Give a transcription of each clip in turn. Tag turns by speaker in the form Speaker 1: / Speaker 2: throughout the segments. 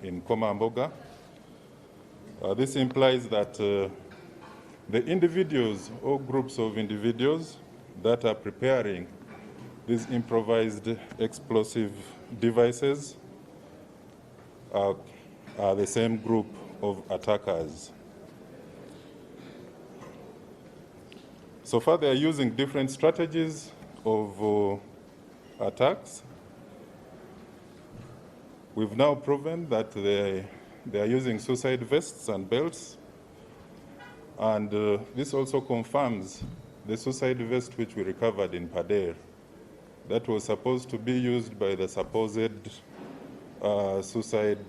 Speaker 1: in Komamboga. This implies that the individuals or groups of individuals that are preparing these improvised explosive devices are the same group of attackers. So far, they are using different strategies of attacks. We've now proven that they are using suicide vests and belts. And this also confirms the suicide vest which we recovered in Pader. That was supposed to be used by the supposed suicide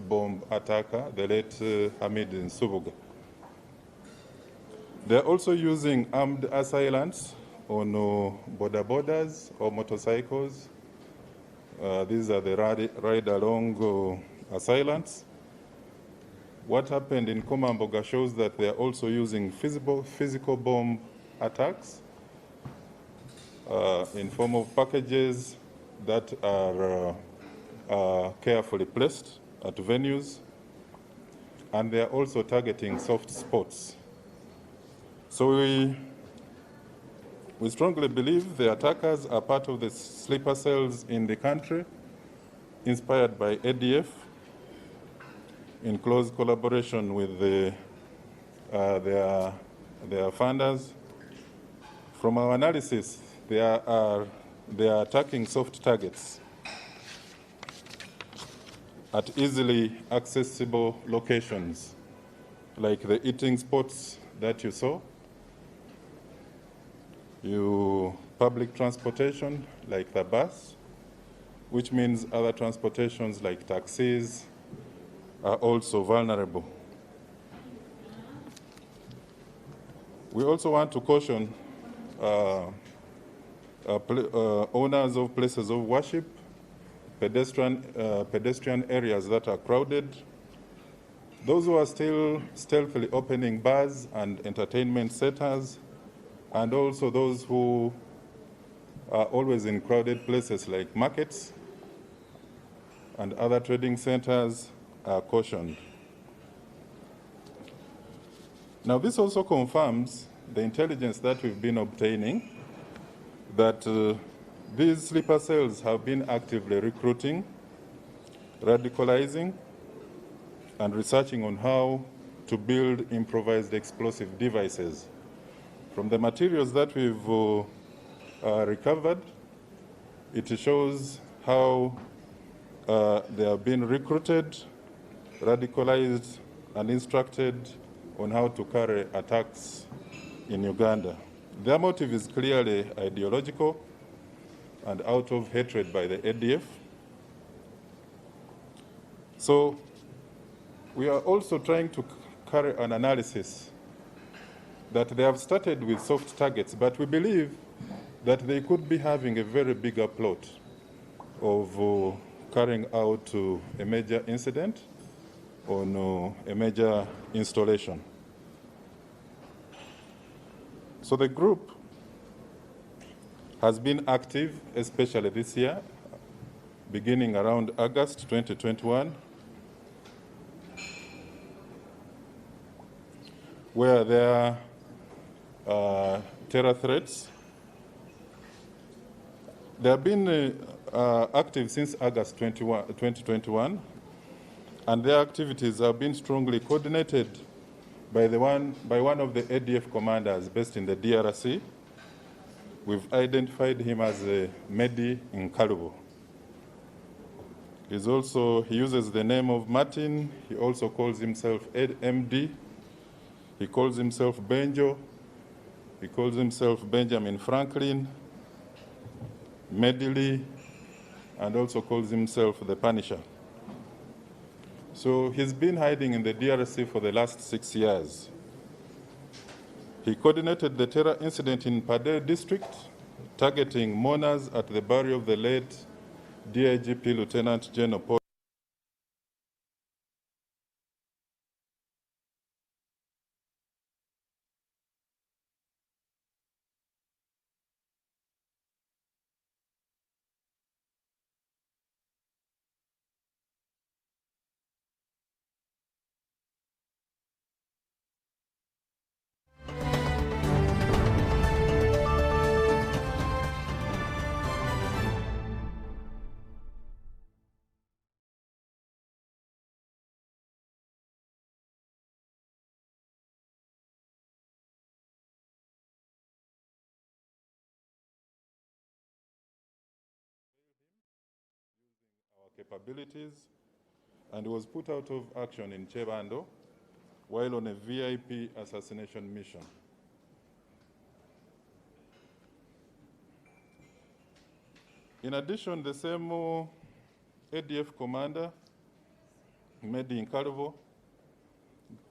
Speaker 1: bomb attacker, the late Hamid Nsubuga. They're also using armed assailants on border borders or motorcycles. These are the ride-along assailants. What happened in Komamboga shows that they are also using physical bomb attacks in form of packages that are carefully placed at venues, and they are also targeting soft spots. So we strongly believe the attackers are part of the sleeper cells in the country, inspired by ADF, in close collaboration with their funders. From our analysis, they are attacking soft targets at easily accessible locations, like the eating spots that you saw, public transportation, like the bus, which means other transportations like taxis are also vulnerable. We also want to caution owners of places of worship, pedestrian areas that are crowded, those who are still stealthily opening bars and entertainment centers, and also those who are always in crowded places like markets and other trading centers are cautioned. Now, this also confirms the intelligence that we've been obtaining that these sleeper cells have been actively recruiting, radicalizing, and researching on how to build improvised explosive devices. From the materials that we've recovered, it shows how they have been recruited, radicalized, and instructed on how to carry attacks in Uganda. Their motive is clearly ideological and out of hatred by the ADF. So we are also trying to carry an analysis that they have started with soft targets, but we believe that they could be having a very bigger plot of carrying out a major incident on a major installation. So the group has been active, especially this year, beginning around August 2021, where there are terror threats. They have been active since August 2021, and their activities have been strongly coordinated by one of the ADF commanders based in the DRC. We've identified him as Medi Nkalubo. He uses the name of Martin. He also calls himself MD. He calls himself Benjo. He calls himself Benjamin Franklin, Medley, and also calls himself the Punisher. So he's been hiding in the DRC for the last 6 years. He coordinated the terror incident in Pader district, targeting mourners at the burial of the late DIGP Lieutenant General Paul capabilities and was put out of action in Chebando while on a VIP assassination mission. In addition, the same ADF commander, Medi Nkalvo,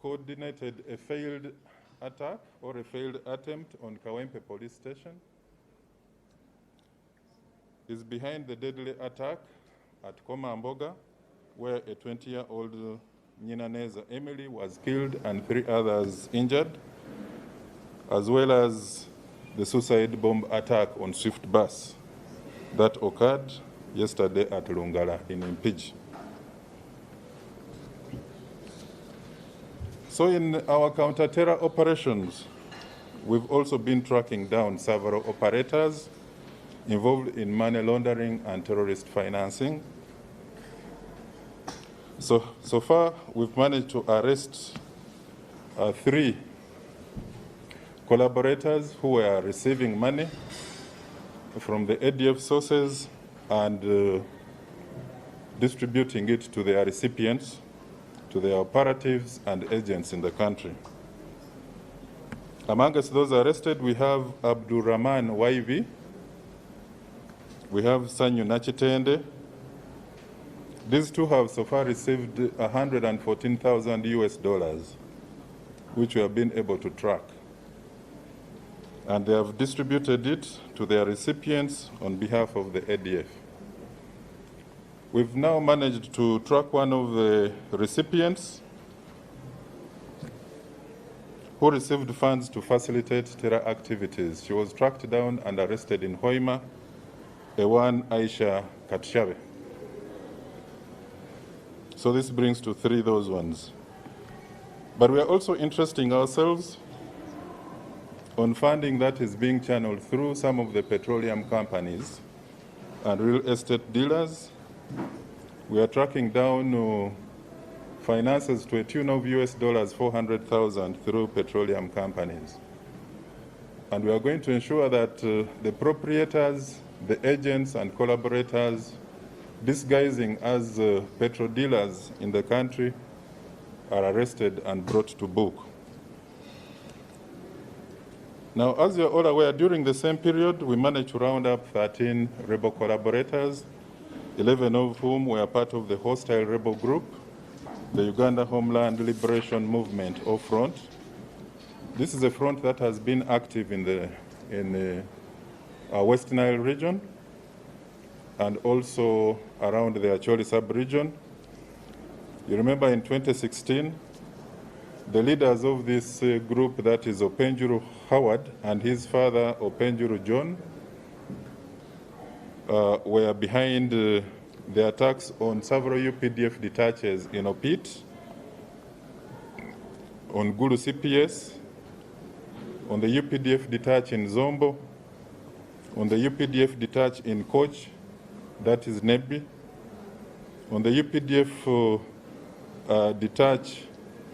Speaker 1: coordinated a failed attack or a failed attempt on Kawempe police station. Is behind the deadly attack at Komamboga, where a 20-year-old Nyinaneza Emily was killed and 3 others injured, as well as the suicide bomb attack on Swift Bus that occurred yesterday at Lungala in Mpiji. So in our counter-terror operations, we've also been tracking down several operators involved in money laundering and terrorist financing. So far, we've managed to arrest 3 collaborators who were receiving money from the ADF sources and distributing it to their recipients, to their operatives and agents in the country. Amongst those arrested, we have Abdul Rahman Waivi, we have Sanyu Nachitende. These 2 have so far received 114,000 US dollars, which we have been able to track. And they have distributed it to their recipients on behalf of the ADF. We've now managed to track one of the recipients who received funds to facilitate terror activities. She was tracked down and arrested in Hoima, Ewan Aisha Katshabe. So this brings to 3 those ones. But we are also interesting ourselves on funding that is being channeled through some of the petroleum companies and real estate dealers. We are tracking down finances to a tune of US dollars 400,000 through petroleum companies. And we are going to ensure that the proprietors, the agents and collaborators disguising as petrol dealers in the country are arrested and brought to book. Now, as you're all aware, during the same period, we managed to round up 13 rebel collaborators, 11 of whom were part of the hostile rebel group, the Uganda Homeland Liberation Movement, or Front. This is a front that has been active in our West Nile region and also around the Acholi sub-region. You remember in 2016, the leaders of this group, that is Openjuru Howard and his father Openjuru John, were behind the attacks on several UPDF detaches in Opit, on Gulu CPS, on the UPDF detach in Zombo, on the UPDF detach in Koch, that is Nebi, on the UPDF detach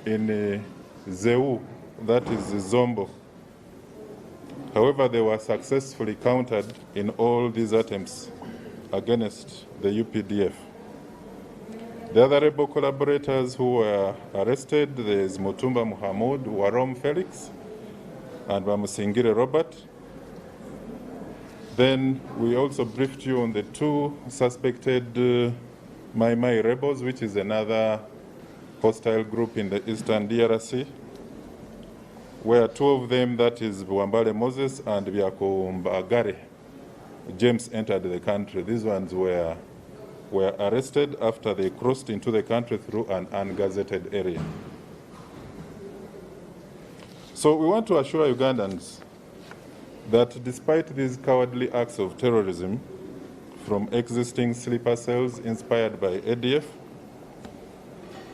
Speaker 1: in Zeu, that is Zombo. However, they were successfully countered in all these attempts against the UPDF. The other rebel collaborators who were arrested, there is Mutumba Muhammad, Warom Felix, and Bamusingire Robert. Then we also briefed you on the 2 suspected Mai Mai rebels, which is another hostile group in the eastern DRC, where 2 of them, that is Buambale Moses and Biako Mbagare James, entered the country. These ones were arrested after they crossed into the country through an ungazetted area. So we want to assure Ugandans that despite these cowardly acts of terrorism from existing sleeper cells inspired by ADF,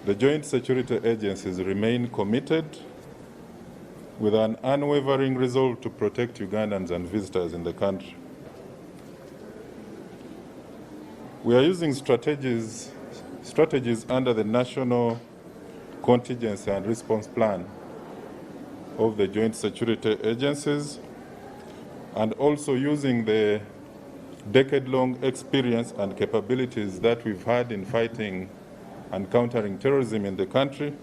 Speaker 1: the joint security agencies remain committed with an unwavering resolve to protect Ugandans and visitors in the country. We are using strategies under the National Contingency and Response Plan of the joint security agencies, and also using the decade-long experience and capabilities that we've had in fighting and countering terrorism in the country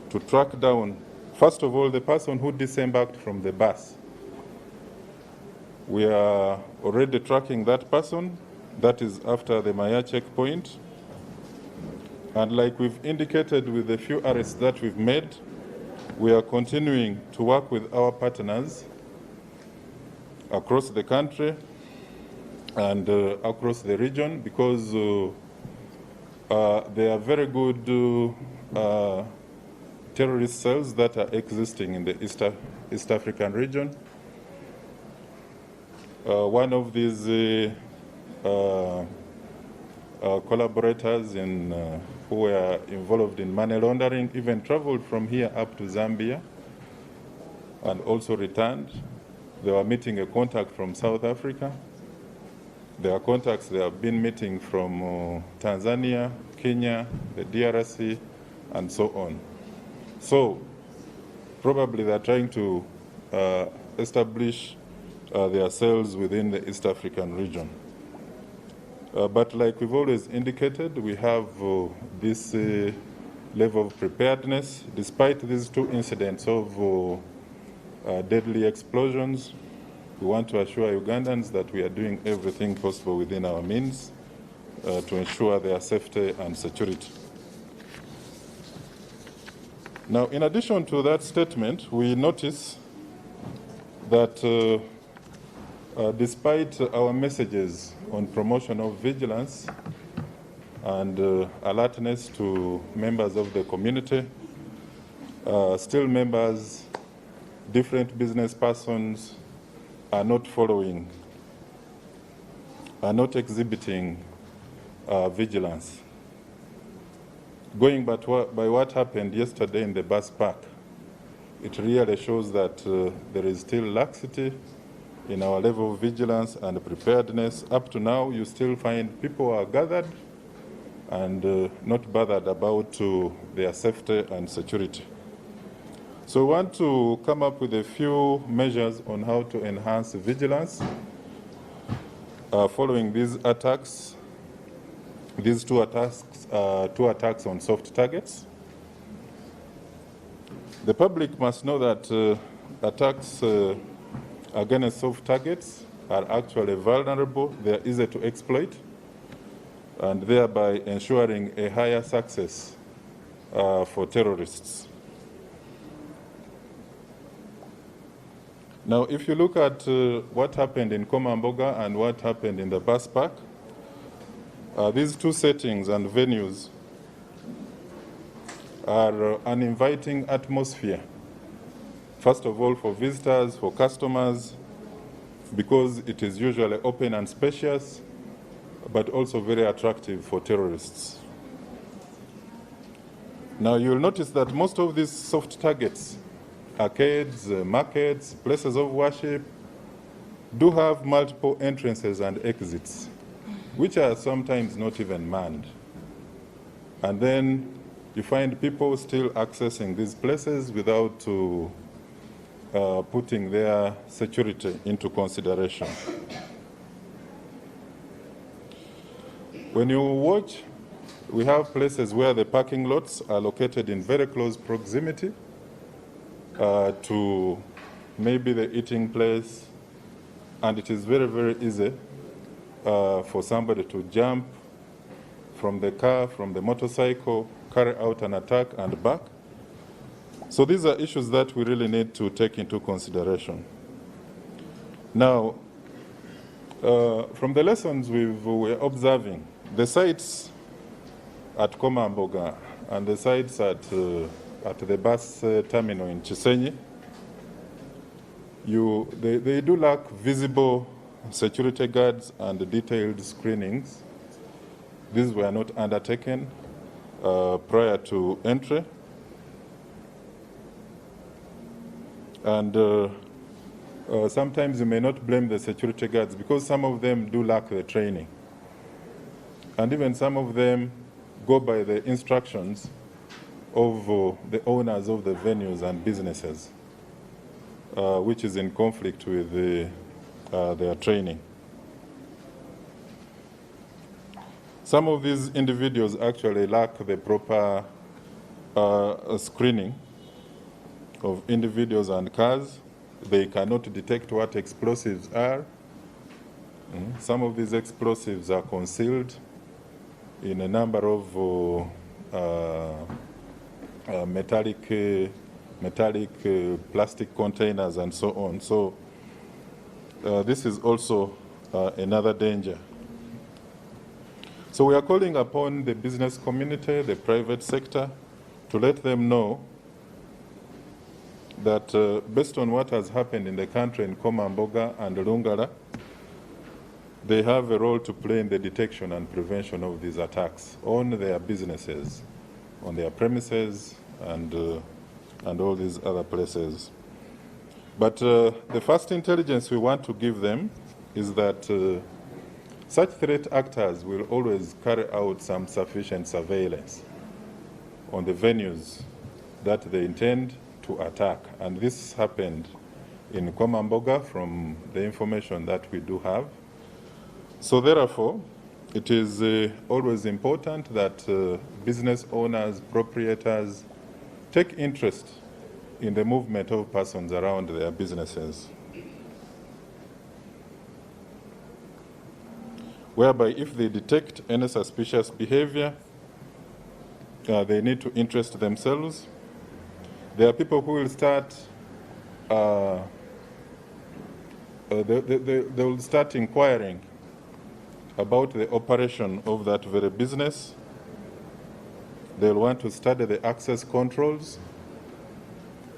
Speaker 1: to track down, first of all, the person who disembarked from the bus. We are already tracking that person. That is after the Maya checkpoint. And like we've indicated with the few arrests that we've made, we are continuing to work with our partners across the country and across the region, because there are very good terrorist cells that are existing in the East African region. One of these collaborators who were involved in money laundering even traveled from here up to Zambia and also returned. They were meeting a contact from South Africa. There are contacts they have been meeting from Tanzania, Kenya, the DRC, and so on. So probably they're trying to establish their cells within the East African region. But like we've always indicated, we have this level of preparedness. Despite these two incidents of deadly explosions, we want to assure Ugandans that we are doing everything possible within our means to ensure their safety and security. Now, in addition to that statement, we notice that despite our messages on promotion of vigilance and alertness to members of the community, still members, different business persons are not following, are not exhibiting vigilance. Going by what happened yesterday in the bus park, it really shows that there is still laxity in our level of vigilance and preparedness. Up to now, you still find people are gathered and not bothered about their safety and security. So we want to come up with a few measures on how to enhance vigilance following these attacks. These two attacks on soft targets. The public must know that attacks against soft targets are actually vulnerable. They are easy to exploit, and thereby ensuring a higher success for terrorists. Now, if you look at what happened in Komamboga and what happened in the bus park, these two settings and venues are an inviting atmosphere. First of all, for visitors, for customers, because it is usually open and spacious, but also very attractive for terrorists. Now, you'll notice that most of these soft targets, arcades, markets, places of worship, do have multiple entrances and exits, which are sometimes not even manned. And then you find people still accessing these places without putting their security into consideration. When you watch, we have places where the parking lots are located in very close proximity to maybe the eating place, and it is very, very easy for somebody to jump from the car, from the motorcycle, carry out an attack and back. So these are issues that we really need to take into consideration. Now, from the lessons we're observing, the sites at Komamboga and the sites at the bus terminal in Kisenyi, they do lack visible security guards and detailed screenings. These were not undertaken prior to entry. And sometimes you may not blame the security guards because some of them do lack the training. And even some of them go by the instructions of the owners of the venues and businesses, which is in conflict with their training. Some of these individuals actually lack the proper screening of individuals and cars. They cannot detect what explosives are. Some of these explosives are concealed in a number of metallic plastic containers and so on. So this is also another danger. So we are calling upon the business community, the private sector, to let them know that based on what has happened in the country in Komamboga and Lungala, they have a role to play in the detection and prevention of these attacks on their businesses, on their premises, and all these other places. But the first intelligence we want to give them is that such threat actors will always carry out some sufficient surveillance on the venues that they intend to attack. And this happened in Komamboga from the information that we do have. So therefore, it is always important that business owners, proprietors, take interest in the movement of persons around their businesses, whereby if they detect any suspicious behavior, they need to interest themselves. There are people who will start, they will start inquiring about the operation of that very business. They'll want to study the access controls.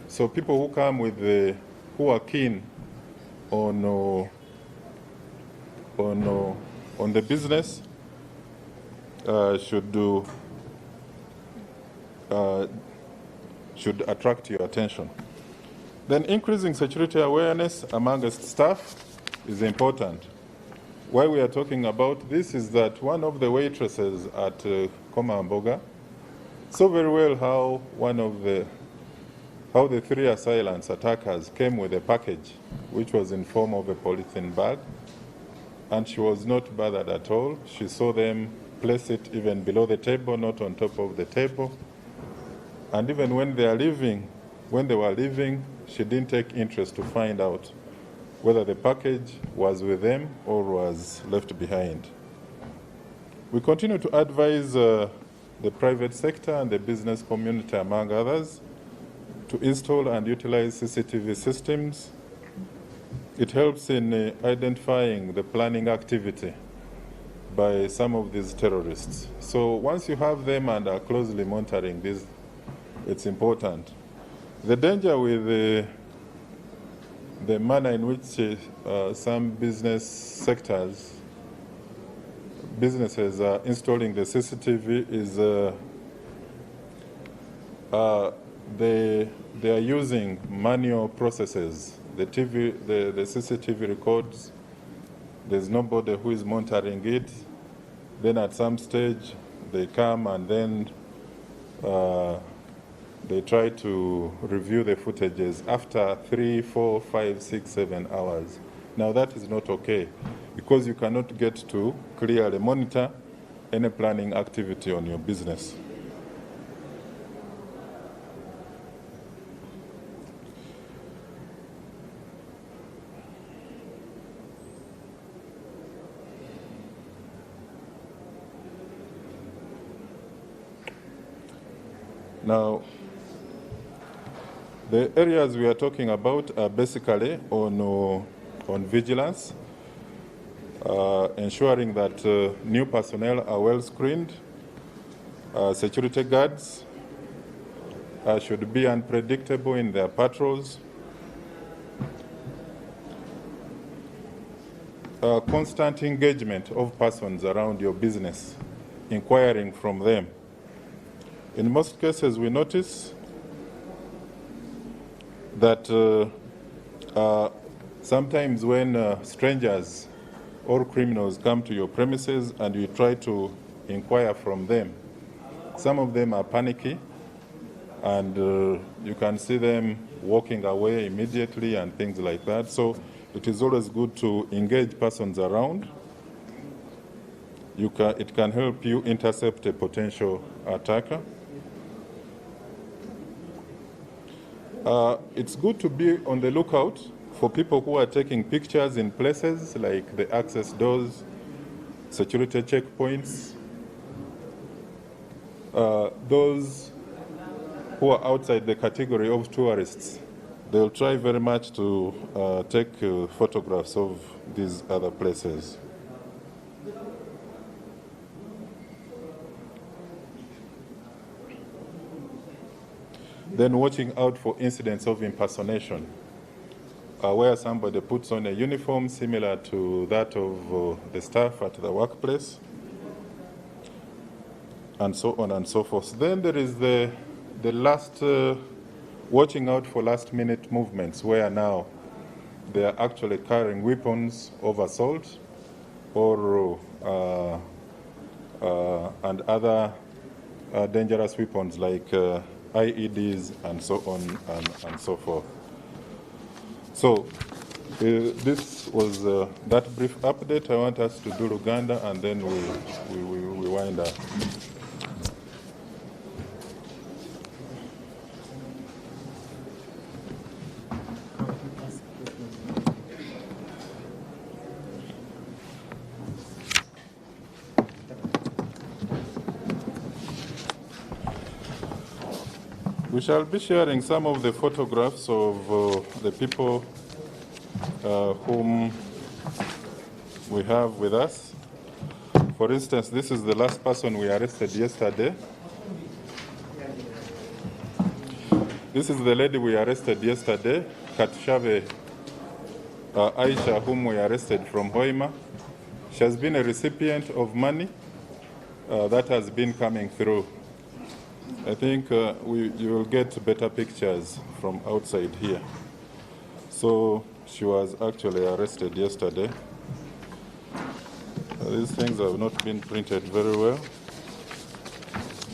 Speaker 1: So people who come with who are keen on the business should attract your attention. Then increasing security awareness amongst staff is important. Why we are talking about this is that one of the waitresses at Komamboga saw very well how the three assailants, attackers, came with a package which was in form of a polythene bag, and she was not bothered at all. She saw them place it even below the table, not on top of the table. And even when they were leaving, she didn't take interest to find out whether the package was with them or was left behind. We continue to advise the private sector and the business community, among others, to install and utilize CCTV systems. It helps in identifying the planning activity by some of these terrorists. So once you have them and are closely monitoring this, it's important. The danger with the manner in which some businesses are installing the CCTV is they are using manual processes. The CCTV records, there's nobody who is monitoring it. Then at some stage, they come and then they try to review the footages after 3, 4, 5, 6, 7 hours. Now that is not okay, because you cannot get to clearly monitor any planning activity on your business. Now, the areas we are talking about are basically on vigilance, ensuring that new personnel are well screened. Security guards should be unpredictable in their patrols. Constant engagement of persons around your business, inquiring from them. In most cases, we notice that sometimes when strangers or criminals come to your premises and you try to inquire from them, some of them are panicky, and you can see them walking away immediately and things like that. So it is always good to engage persons around it can help you intercept a potential attacker. It's good to be on the lookout for people who are taking pictures in places like the access doors, security checkpoints, those who are outside the category of tourists. They'll try very much to take photographs of these other places. Then watching out for incidents of impersonation, where somebody puts on a uniform similar to that of the staff at the workplace, and so on and so forth. Then there is the last, watching out for last-minute movements, where now they are actually carrying weapons of assault or and other dangerous weapons like IEDs and so on and so forth. So this was that brief update. I want us to do Uganda, and then we wind up. We shall be sharing some of the photographs of the people whom we have with us. For instance, this is the last person we arrested yesterday. This is the lady we arrested yesterday, Katshave Aisha, whom we arrested from Hoima. She has been a recipient of money that has been coming through. I think you will get better pictures from outside here. So she was actually arrested yesterday. These things have not been printed very well,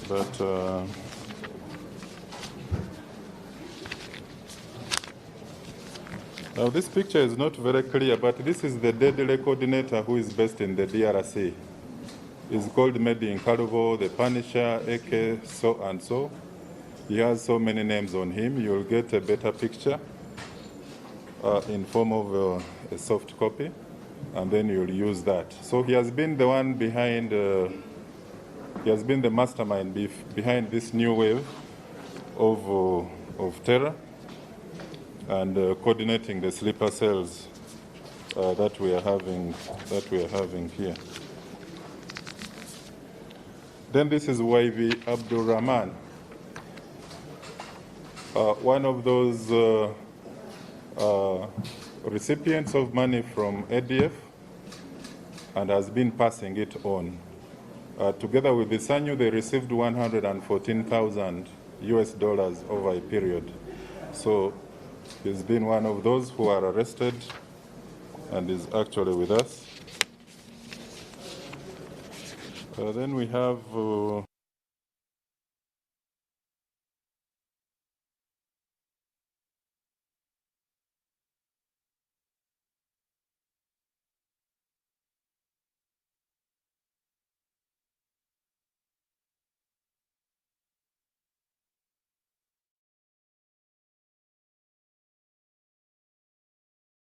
Speaker 1: but now this picture is not very clear, but this is the deadly coordinator who is based in the DRC. He's called Medi in Karubo, the Punisher, AK, so and so. He has so many names on him. You'll get a better picture in form of a soft copy, and then you'll use that. So he has been the one behind, he has been the mastermind behind this new wave of terror, and coordinating the sleeper cells that we are having here. Then this is YV Abdul Rahman, one of those recipients of money from ADF, and has been passing it on. Together with the Sanyu, they received $114,000 over a period. So he's been one of those who are arrested and is actually with us. Then we have